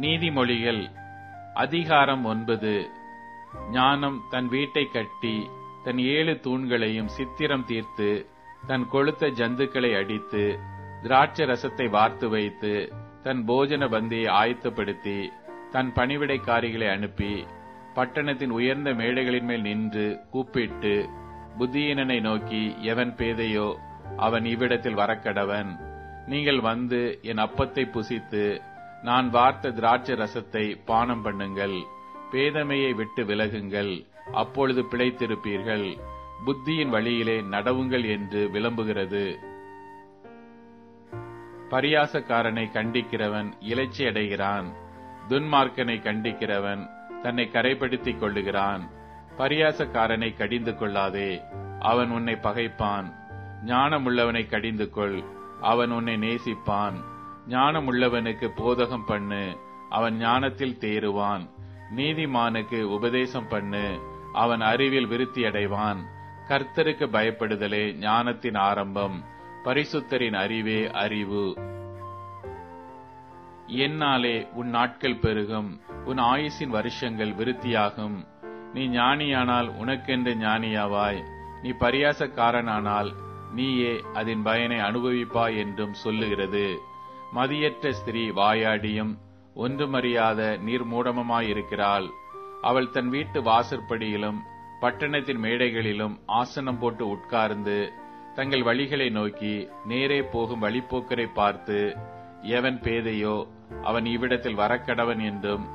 நீதிமொழிகள் அதிகாரம் 9. ஞானம் தன் வீட்டை கட்டி தன் 7 தூண்களையும் சித்திரம் தீர்த்து தன் கொழுத்த ஜந்துக்களை அடித்து திராட்சை ரசத்தை வார்த்து வைத்து தன் போஜன பந்தியை ஆயத்தப்படுத்தி தன் பணிவிடைக்காரிகளை அனுப்பி பட்டணத்தின் உயர்ந்த மேடைகளின் மேல் நின்று கூப்பிட்டு புத்தியீனனை நோக்கி, எவன் பேதையோ அவன் இவ்விடத்தில் வரக்கடவன். நீங்கள் வந்து என் அப்பத்தை புசித்து நான் வார்த்த திராட்சை ரசத்தை பானம் பண்ணுங்கள். பேதமையை விட்டு விலகுங்கள், அப்பொழுது பிழைத்திருப்பீர்கள். புத்தியின் வழியிலே நடவுங்கள் என்று விளம்புகிறது. பரியாசக்காரனை கண்டிக்கிறவன் இலைச்சி அடைகிறான். துன்மார்க்கனை கண்டிக்கிறவன் தன்னை கரைப்படுத்திக் கொள்ளுகிறான். பரியாசக்காரனை கடிந்து கொள்ளாதே, அவன் உன்னை பகைப்பான். ஞானமுள்ளவனை கடிந்து கொள், அவன் உன்னை நேசிப்பான். ஞானமுள்ளவனுக்கு போதகம் பண்ணு, அவன் ஞானத்தில் தேறுவான். நீதிமானுக்கு உபதேசம் பண்ணு, அவன் அறிவில் விருத்தி அடைவான். கர்த்தருக்கு பயப்படுதலே ஞானத்தின் ஆரம்பம், பரிசுத்தரின் அறிவே அறிவு. என்னாலே உன் நாட்கள் பெருகும், உன் ஆயுசின் வருஷங்கள் விருத்தியாகும். நீ ஞானியானால் உனக்கென்று ஞானியாவாய், நீ பரியாசக்காரனானால் நீயே அதன் பயனை அனுபவிப்பாய் என்றும் சொல்லுகிறது. மதியற்ற ஸ்திரீ வாயாடியும் ஒன்றுமறியாத நீர்மூடமுமாயிருக்கிறாள். அவள் தன் வீட்டு வாசற்படியிலும் பட்டணத்தின் மேடைகளிலும் ஆசனம் போட்டு உட்கார்ந்து தங்கள் வழிகளை நோக்கி நேரே போகும் வழிப்போக்கரை பார்த்து, எவன் பேதையோ அவன் இவ்விடத்தில் வரக்கடவன் என்றும்,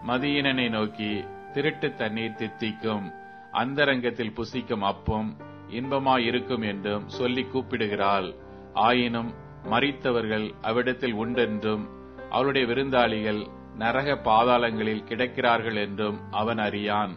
மதியீனனை நோக்கி திருட்டு தண்ணீர் தித்திக்கும், அந்தரங்கத்தில் புசிக்கும் அப்பம் இன்பமாயிருக்கும் என்றும் சொல்லி கூப்பிடுகிறாள். ஆயினும் மரித்தவர்கள் அவ்விடத்தில் உண்டென்றும் அவளுடைய விருந்தாளிகள் நரக பாதாளங்களில் கிடக்கிறார்கள் என்றும் அவன் அறியான்.